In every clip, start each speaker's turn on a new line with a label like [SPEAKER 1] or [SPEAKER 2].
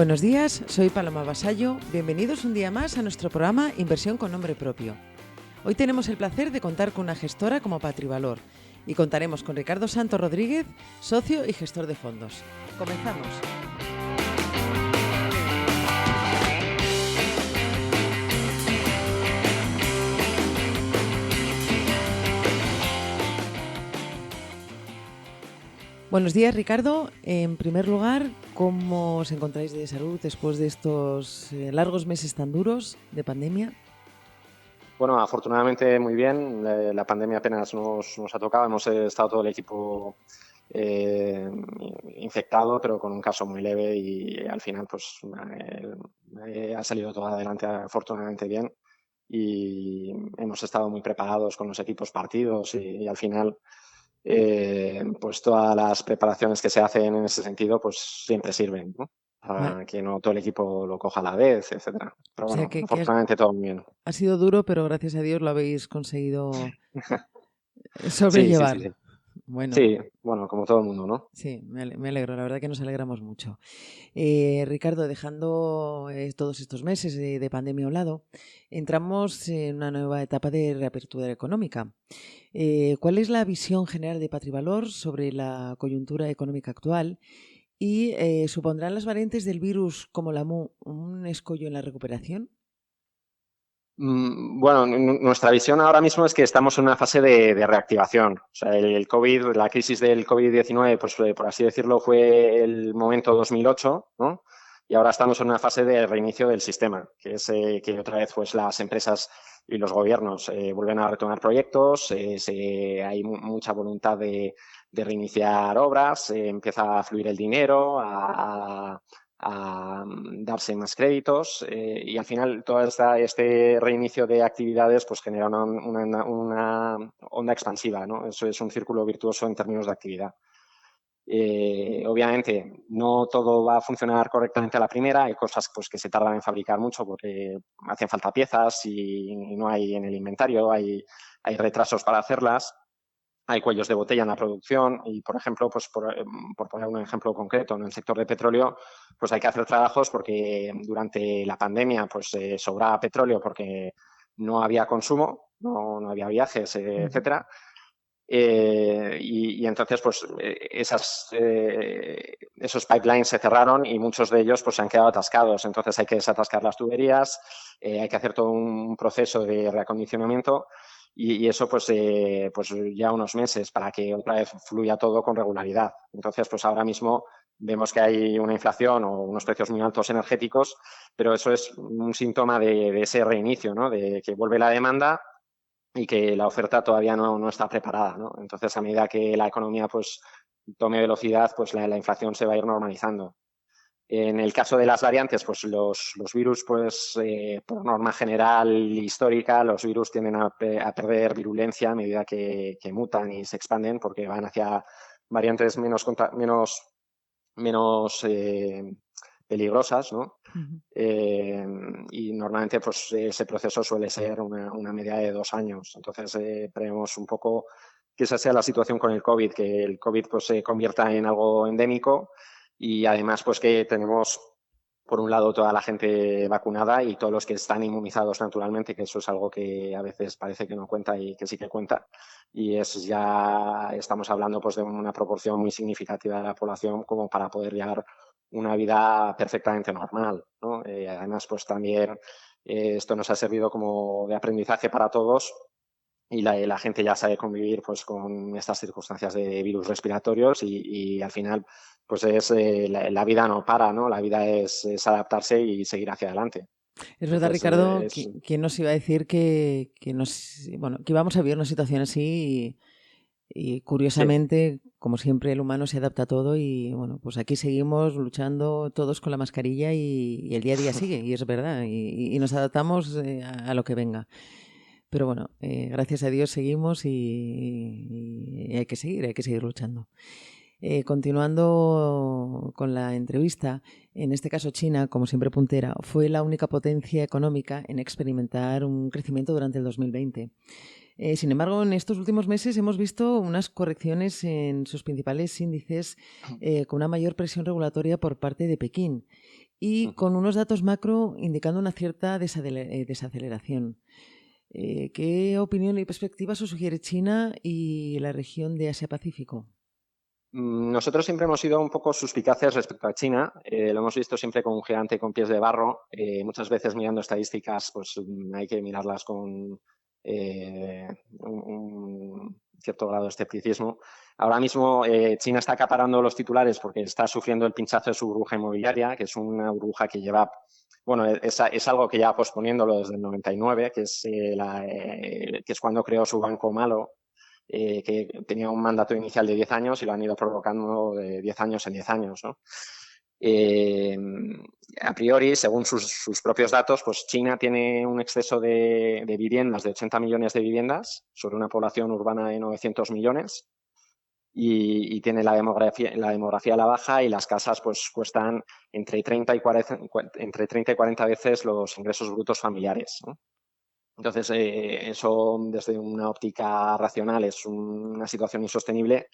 [SPEAKER 1] Buenos días, soy Paloma Vasallo. Bienvenidos un día más a nuestro programa Inversión con Nombre Propio. Hoy tenemos el placer de contar con una gestora como Patrivalor y contaremos con Ricardo Santos Rodríguez, socio y gestor de fondos. Comenzamos. Buenos días, Ricardo. En primer lugar, ¿cómo os encontráis de salud después de estos largos meses tan duros de pandemia?
[SPEAKER 2] Bueno, afortunadamente muy bien. La pandemia apenas nos ha tocado. Hemos estado todo el equipo infectado, pero con un caso muy leve y al final pues ha salido todo adelante afortunadamente bien y hemos estado muy preparados con los equipos partidos y al final pues todas las preparaciones que se hacen en ese sentido pues siempre sirven, ¿no? Para que no todo el equipo lo coja a la vez, etcétera. Pero
[SPEAKER 1] O sea
[SPEAKER 2] bueno,
[SPEAKER 1] que
[SPEAKER 2] afortunadamente todo muy bien.
[SPEAKER 1] ha sido duro, pero gracias a Dios lo habéis conseguido
[SPEAKER 2] Sí, sí, sí,
[SPEAKER 1] sobrellevar.
[SPEAKER 2] sí.
[SPEAKER 1] Bueno,
[SPEAKER 2] Sí, bueno, como todo el mundo, ¿no?
[SPEAKER 1] sí, me alegro, la verdad que nos alegramos mucho. Ricardo, dejando todos estos meses de pandemia a un lado, entramos en una nueva etapa de reapertura económica. ¿Cuál es la visión general de Patrivalor sobre la coyuntura económica actual? ¿Y supondrán las variantes del virus como la MU un escollo en la recuperación?
[SPEAKER 2] Bueno, nuestra visión ahora mismo es que estamos en una fase de reactivación. O sea, el COVID, la crisis del COVID-19, pues por así decirlo, fue el momento 2008, ¿no? Y ahora estamos en una fase de reinicio del sistema, que es que otra vez pues las empresas y los gobiernos vuelven a retomar proyectos, hay mucha voluntad de reiniciar obras, empieza a fluir el dinero, a darse más créditos y al final todo este reinicio de actividades pues genera una onda expansiva, ¿no? Eso es un círculo virtuoso en términos de actividad. Obviamente no todo va a funcionar correctamente a la primera, hay cosas pues, que se tardan en fabricar mucho porque hacen falta piezas y no hay en el inventario, hay retrasos para hacerlas. Hay cuellos de botella en la producción y, por ejemplo, pues por poner un ejemplo concreto, en el sector de petróleo, pues hay que hacer trabajos porque durante la pandemia pues sobraba petróleo porque no había consumo, no había viajes, etcétera. Y entonces pues esos pipelines se cerraron y muchos de ellos pues se han quedado atascados. Entonces hay que desatascar las tuberías, hay que hacer todo un proceso de reacondicionamiento y eso pues ya unos meses para que otra vez fluya todo con regularidad. Entonces pues ahora mismo vemos que hay una inflación o unos precios muy altos energéticos, pero eso es un síntoma de ese reinicio, ¿no? De que vuelve la demanda y que la oferta todavía no está preparada, ¿no? Entonces, a medida que la economía pues tome velocidad, pues la inflación se va a ir normalizando. En el caso de las variantes, pues los virus, pues por norma general histórica, los virus tienden a perder virulencia a medida que mutan y se expanden porque van hacia variantes menos peligrosas, ¿no?
[SPEAKER 1] Uh-huh.
[SPEAKER 2] Y normalmente pues ese proceso suele ser una media de 2 años. Entonces prevemos un poco que esa sea la situación con el COVID, que el COVID pues se convierta en algo endémico y además pues que tenemos por un lado toda la gente vacunada y todos los que están inmunizados naturalmente, que eso es algo que a veces parece que no cuenta y que sí que cuenta. Y ya estamos hablando pues de una proporción muy significativa de la población como para poder llegar una vida perfectamente normal, ¿no? Además, pues también esto nos ha servido como de aprendizaje para todos y la gente ya sabe convivir pues con estas circunstancias de virus respiratorios y al final pues la vida no para, ¿no? La vida es adaptarse y seguir hacia adelante.
[SPEAKER 1] Es verdad,
[SPEAKER 2] Entonces,
[SPEAKER 1] Ricardo, ¿quién nos iba a decir que íbamos a vivir una situación así y
[SPEAKER 2] sí,
[SPEAKER 1] curiosamente, como siempre, el humano se adapta a todo y bueno, pues aquí seguimos luchando todos con la mascarilla y el día a día sigue, y es verdad, y nos adaptamos a lo que venga. Pero bueno, gracias a Dios seguimos y hay que seguir luchando. Continuando con la entrevista, en este caso China, como siempre puntera, fue la única potencia económica en experimentar un crecimiento durante el 2020. Sin embargo, en estos últimos meses hemos visto unas correcciones en sus principales índices con una mayor presión regulatoria por parte de Pekín. y con unos datos macro indicando una cierta desaceleración. ¿Qué opinión y perspectivas os sugiere China y la región de Asia-Pacífico?
[SPEAKER 2] Nosotros siempre hemos sido un poco suspicaces respecto a China. Lo hemos visto siempre como un gigante con pies de barro. Muchas veces mirando estadísticas, pues hay que mirarlas con un cierto grado de escepticismo. Ahora mismo China está acaparando los titulares porque está sufriendo el pinchazo de su burbuja inmobiliaria, que es una burbuja que lleva, bueno, es algo que lleva posponiéndolo desde el 99, que es cuando creó su banco malo, que tenía un mandato inicial de 10 años y lo han ido prorrogando de 10 años en 10 años, ¿no? A priori, según sus propios datos, pues China tiene un exceso de viviendas de 80 millones de viviendas sobre una población urbana de 900 millones y tiene la demografía a la baja y las casas pues cuestan entre 30 y 40 veces los ingresos brutos familiares, ¿no? Entonces, eso desde una óptica racional es una situación insostenible.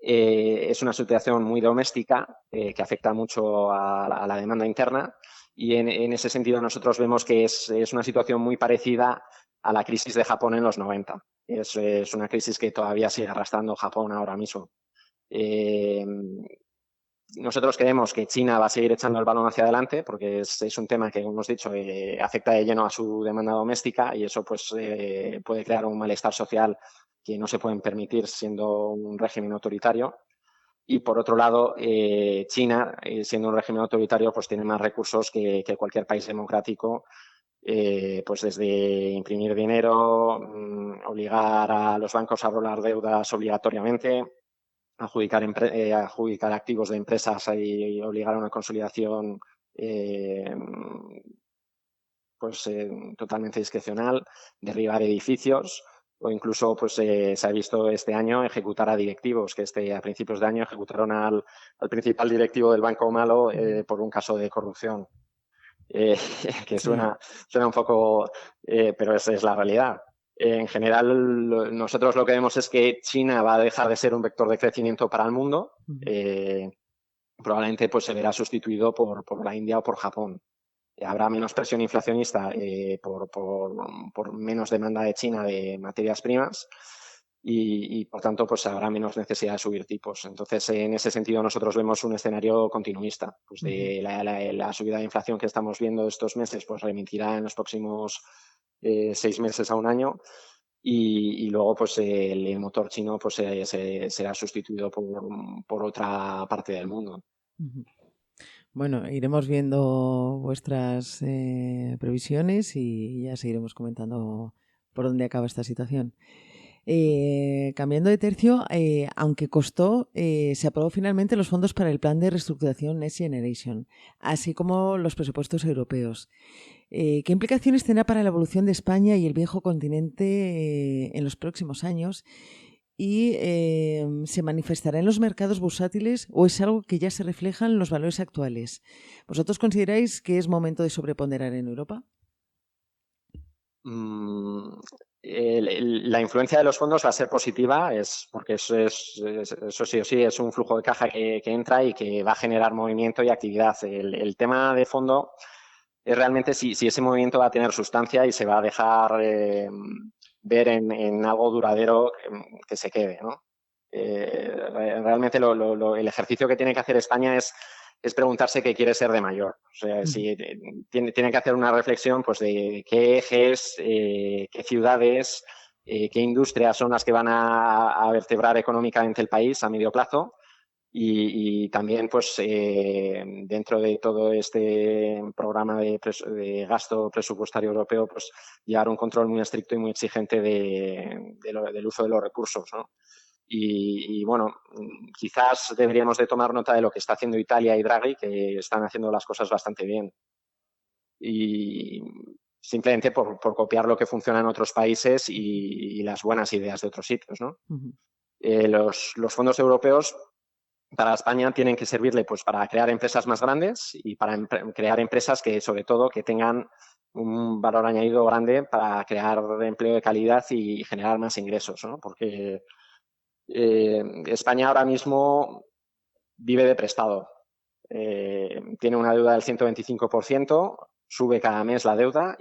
[SPEAKER 2] Es una situación muy doméstica que afecta mucho a la demanda interna y en ese sentido nosotros vemos que es una situación muy parecida a la crisis de Japón en los 90. Es una crisis que todavía sigue arrastrando Japón ahora mismo. Eh, Nosotros creemos que China va a seguir echando el balón hacia adelante porque es un tema que, como hemos dicho, afecta de lleno a su demanda doméstica y eso pues, puede crear un malestar social que no se pueden permitir siendo un régimen autoritario. Y por otro lado, China, siendo un régimen autoritario, pues tiene más recursos que cualquier país democrático, pues desde imprimir dinero, obligar a los bancos a rolar deudas obligatoriamente, adjudicar activos de empresas y obligar a una consolidación eh, pues, totalmente discrecional, derribar edificios o incluso pues, se ha visto este año ejecutar a directivos, que a principios de año ejecutaron al principal directivo del Banco Malo por un caso de corrupción. Que
[SPEAKER 1] Sí.
[SPEAKER 2] suena un poco, pero esa es la realidad. En general, nosotros lo que vemos es que China va a dejar de ser un vector de crecimiento para el mundo. Probablemente pues, se verá sustituido por la India o por Japón. Habrá menos presión inflacionista por menos demanda de China de materias primas y por tanto pues habrá menos necesidad de subir tipos. Entonces, en ese sentido nosotros vemos un escenario continuista. Pues de la subida de inflación que estamos viendo estos meses pues remitirá en los próximos 6 meses a un año y luego pues el motor chino pues será sustituido por otra parte del mundo.
[SPEAKER 1] Bueno, iremos viendo vuestras previsiones y ya seguiremos comentando por dónde acaba esta situación. Cambiando de tercio, aunque costó, se aprobó finalmente los fondos para el plan de reestructuración Next Generation, así como los presupuestos europeos. ¿Qué implicaciones tendrá para la evolución de España y el viejo continente en los próximos años? ¿Y se manifestará en los mercados bursátiles o es algo que ya se refleja en los valores actuales? ¿Vosotros consideráis que es momento de sobreponderar en Europa?
[SPEAKER 2] La influencia de los fondos va a ser positiva, porque eso sí o sí es un flujo de caja que entra y que va a generar movimiento y actividad. El tema de fondo es realmente si ese movimiento va a tener sustancia y se va a dejar ver en algo duradero que se quede, ¿no? Realmente el ejercicio que tiene que hacer España es preguntarse qué quiere ser de mayor. O sea, si tiene que hacer una reflexión pues, de qué ejes, qué ciudades, qué industrias son las que van a vertebrar económicamente el país a medio plazo y también pues dentro de todo este programa de gasto presupuestario europeo pues llevar un control muy estricto y muy exigente del uso de los recursos, ¿no? Y bueno, quizás deberíamos de tomar nota de lo que está haciendo Italia y Draghi, que están haciendo las cosas bastante bien. Y simplemente por copiar lo que funciona en otros países y las buenas ideas de otros sitios, ¿no? Los fondos europeos para España tienen que servirle pues, para crear empresas más grandes y para crear empresas que, sobre todo, que tengan un valor añadido grande para crear empleo de calidad y generar más ingresos, ¿no? Porque España ahora mismo vive de prestado. tiene una deuda del 125%, sube cada mes la deuda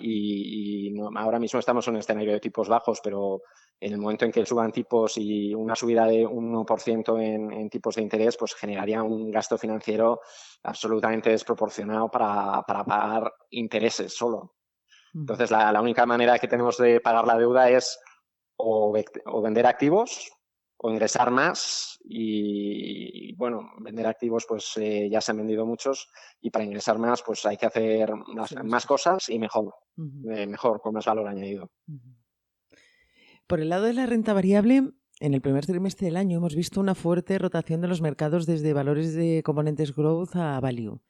[SPEAKER 2] ahora mismo estamos en un escenario de tipos bajos, pero en el momento en que suban tipos y una subida de 1% en tipos de interés, pues generaría un gasto financiero absolutamente desproporcionado para pagar intereses solo. Entonces, la única manera que tenemos de pagar la deuda es o vender activos o ingresar más y bueno, vender activos pues ya se han vendido muchos y para ingresar más pues hay que hacer más cosas y mejor, mejor, con más valor añadido.
[SPEAKER 1] Por el lado de la renta variable, en el primer trimestre del año hemos visto una fuerte rotación de los mercados desde valores de componentes growth a value.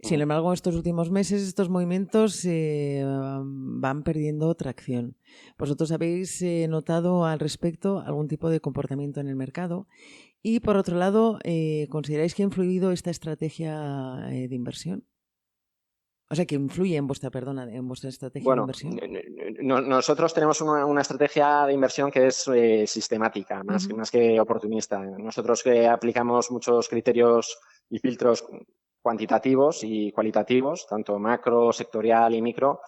[SPEAKER 1] Sin embargo, en estos últimos meses estos movimientos van perdiendo tracción. ¿Vosotros habéis notado al respecto algún tipo de comportamiento en el mercado? Y por otro lado, ¿consideráis que ha influido esta estrategia de inversión? O sea, que influye en vuestra estrategia de inversión.
[SPEAKER 2] Nosotros tenemos una estrategia de inversión que es sistemática, más que oportunista. Nosotros que aplicamos muchos criterios y filtros cuantitativos y cualitativos, tanto macro, sectorial y micro,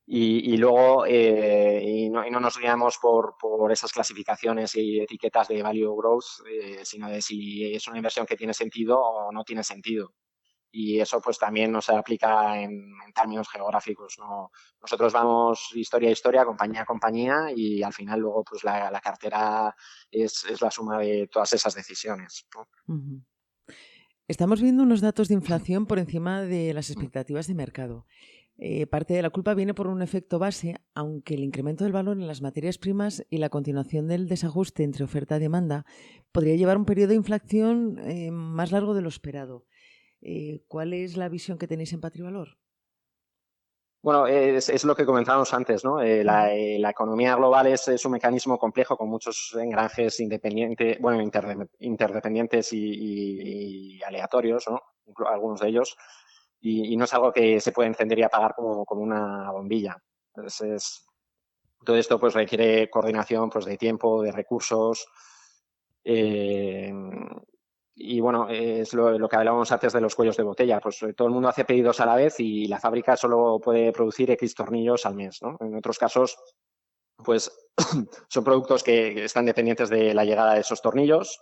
[SPEAKER 2] y luego no nos guiamos por esas clasificaciones y etiquetas de value growth, sino de si es una inversión que tiene sentido o no tiene sentido. Y eso pues también no se aplica en términos geográficos, ¿no? Nosotros vamos historia a historia, compañía a compañía y al final luego pues la cartera es la suma de todas esas decisiones, ¿no?
[SPEAKER 1] Estamos viendo unos datos de inflación por encima de las expectativas de mercado. Parte de la culpa viene por un efecto base, aunque el incremento del valor en las materias primas y la continuación del desajuste entre oferta y demanda podría llevar un periodo de inflación más largo de lo esperado. ¿Cuál es la visión que tenéis en Patrivalor?
[SPEAKER 2] Bueno, es lo que comentábamos antes, ¿no? La economía global es un mecanismo complejo con muchos engranajes independientes, bueno, interdependientes y aleatorios, ¿no? Algunos de ellos. Y no es algo que se puede encender y apagar como una bombilla. Entonces, todo esto pues requiere coordinación pues, de tiempo, de recursos. Y bueno, es lo que hablábamos antes de los cuellos de botella. Pues todo el mundo hace pedidos a la vez y la fábrica solo puede producir X tornillos al mes, ¿no? En otros casos, pues son productos que están dependientes de la llegada de esos tornillos.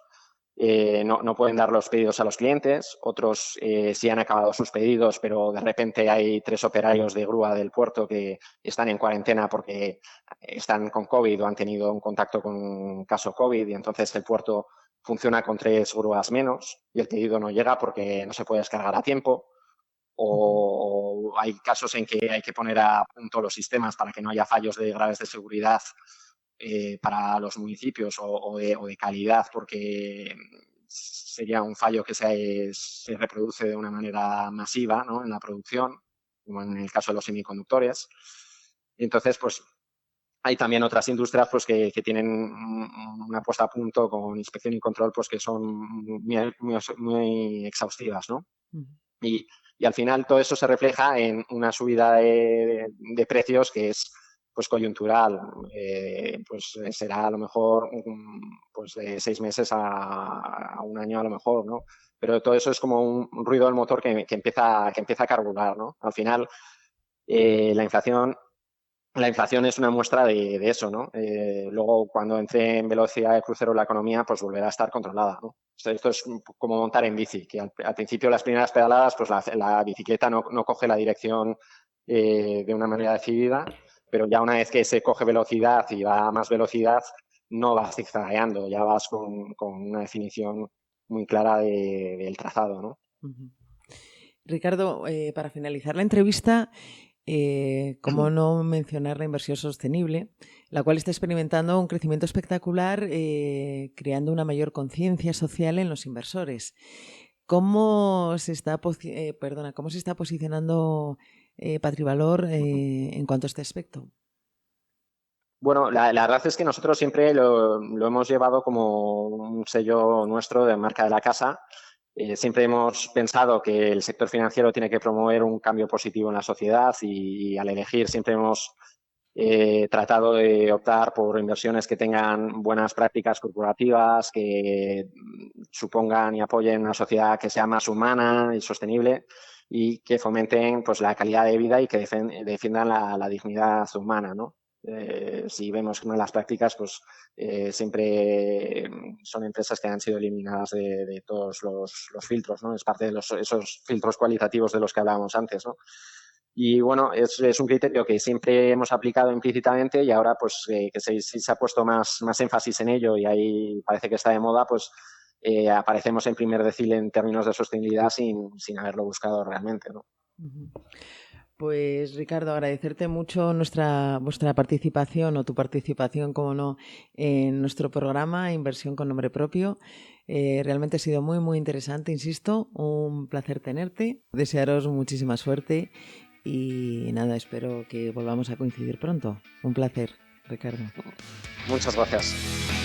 [SPEAKER 2] No pueden dar los pedidos a los clientes. Otros sí han acabado sus pedidos, pero de repente hay 3 operarios de grúa del puerto que están en cuarentena porque están con COVID o han tenido un contacto con un caso COVID y entonces el puerto funciona con 3 grúas menos y el pedido no llega porque no se puede descargar a tiempo. O hay casos en que hay que poner a punto los sistemas para que no haya fallos graves de seguridad para los municipios o de calidad, porque sería un fallo que se reproduce de una manera masiva, ¿no? En la producción, como en el caso de los semiconductores. Y entonces, pues hay también otras industrias pues, que tienen una puesta a punto con inspección y control pues, que son muy exhaustivas, ¿no? Y al final todo eso se refleja en una subida de precios que es pues coyuntural, pues será a lo mejor pues de 6 meses a un año a lo mejor, ¿no? Pero todo eso es como un ruido del motor que empieza a carburar, ¿no? Al final la inflación es una muestra de eso, ¿no? Luego, cuando entre en velocidad de crucero la economía, pues volverá a estar controlada, ¿no? Esto es como montar en bici, que al principio las primeras pedaladas, pues la bicicleta no coge la dirección de una manera decidida, pero ya una vez que se coge velocidad y va a más velocidad, no vas zigzagueando, ya vas con una definición muy clara del trazado, ¿no?
[SPEAKER 1] Ricardo, para finalizar la entrevista, cómo no mencionar la inversión sostenible, la cual está experimentando un crecimiento espectacular, creando una mayor conciencia social en los inversores. ¿Cómo se está posicionando Patrivalor en cuanto a este aspecto?
[SPEAKER 2] Bueno, la verdad es que nosotros siempre lo hemos llevado como un sello nuestro de marca de la casa. Siempre hemos pensado que el sector financiero tiene que promover un cambio positivo en la sociedad y al elegir siempre hemos tratado de optar por inversiones que tengan buenas prácticas corporativas, que supongan y apoyen una sociedad que sea más humana y sostenible y que fomenten pues, la calidad de vida y que defiendan la dignidad humana, ¿no? Si vemos que una de las prácticas, pues siempre son empresas que han sido eliminadas de todos los filtros, ¿no? Es parte de esos filtros cualitativos de los que hablábamos antes, ¿no? Y bueno, es un criterio que siempre hemos aplicado implícitamente y ahora pues que se ha puesto más énfasis en ello y ahí parece que está de moda, pues aparecemos en primer decil en términos de sostenibilidad sin haberlo buscado realmente, ¿no?
[SPEAKER 1] Pues Ricardo, agradecerte mucho vuestra participación o tu participación, como no, en nuestro programa Inversión con Nombre Propio. Realmente ha sido muy, muy interesante, insisto, un placer tenerte. Desearos muchísima suerte y nada, espero que volvamos a coincidir pronto. Un placer, Ricardo.
[SPEAKER 2] Muchas gracias.